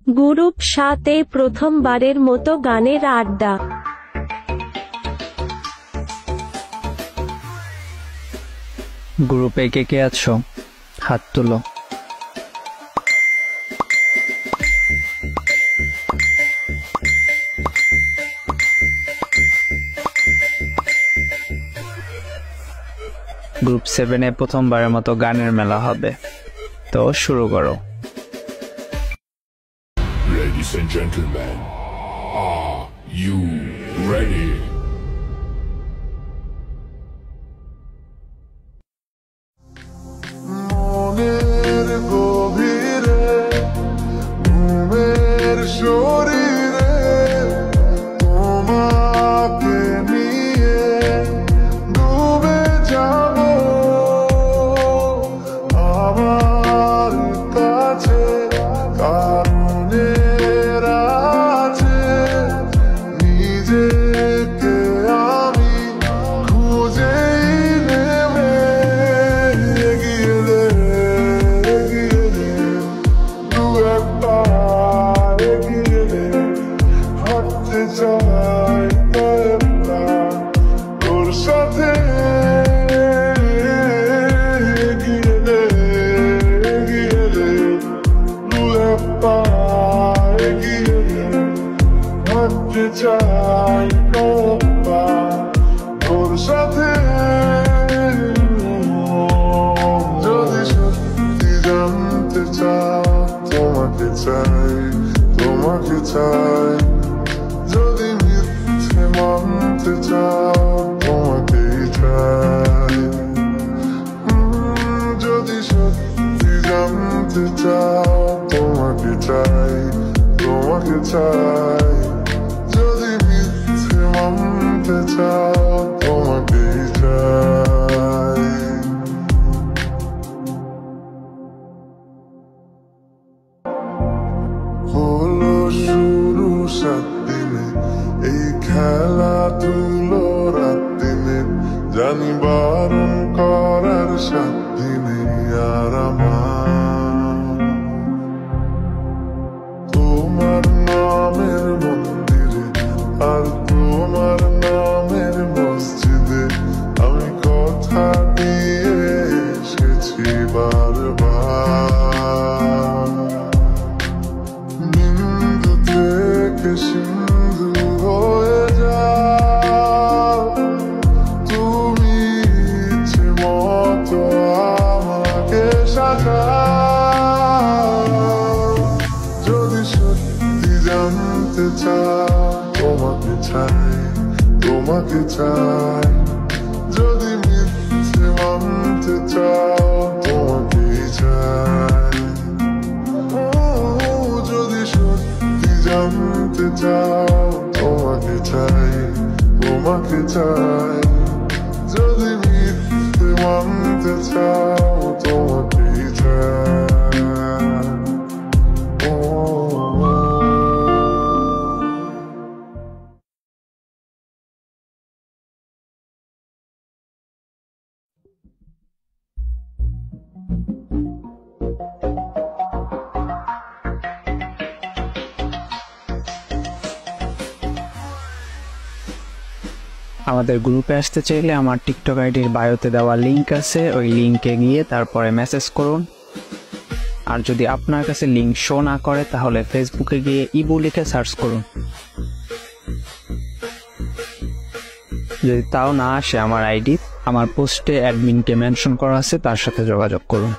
Group 7-এ প্রথমবারের মতো গানের আড্ডা। গ্রুপে কে কে আছো? হাত তুলো। গ্রুপ 7-এ প্রথমবারের মতো গানের মেলা হবে, তো শুরু করো। Ladies and gentlemen, are you ready? মনের গভীরে ঘুমের শরীরে তোমাকে নিয়ে ডুবে যাব আমার কাছে কারণের আছে নিজেকে আমি খুঁজেই নেবে এগিয়ে দে দু একটা এগিয়ে দে হাঁটতে চাই কয়েকটা তোর সাথে এগিয়ে দে দু একটা এগিয়ে দে হাঁটতে চাই কয়েকটা তোর সাথে যদি সত্যি জানতে চাও তোমাকে চাই যদি মিথ্যে মানতে চাও তোমাকেই চাই যদি সত্যি জানতে চাও তোমাকে চাই যদি মিথ্যে মানতে চাও তোমাকেই চাই হলো শুরু 7 দিনে এই খেলাধুলো রাত দিনে জানি বারণ করার 7 দিনে আর আমার তোমার নামের মন্দিরে আর তোমার নামের মসজিদে আমি কথা দিয়ে এসেছি বারবার বিন্দু থেকে সিন্ধু হয়ে যাও তুমি ইচ্ছে মতো আমাকে সাজাও যদি সত্যি জানতে চাও তোমাকে চাই যদি মিথ্যে মানতে চাও তোমাকেই চাই যদি সত্যি জানতে চাও তোমাকে চাই যদি মিথ্যে মানতে চাও তোমাকেই চাই আমাদের গ্রুপে আসতে চাইলে আমার টিকটক আইডির বায়োতে দেওয়া লিঙ্ক আছে, ওই লিঙ্কে গিয়ে তারপরে মেসেজ করুন। আর যদি আপনার কাছে লিঙ্ক শো না করে তাহলে ফেসবুকে গিয়ে ইবু লিখে সার্চ করুন। যদি তাও না আসে আমার আইডি, আমার পোস্টে অ্যাডমিনকে মেনশন করা আছে, তার সাথে যোগাযোগ করুন।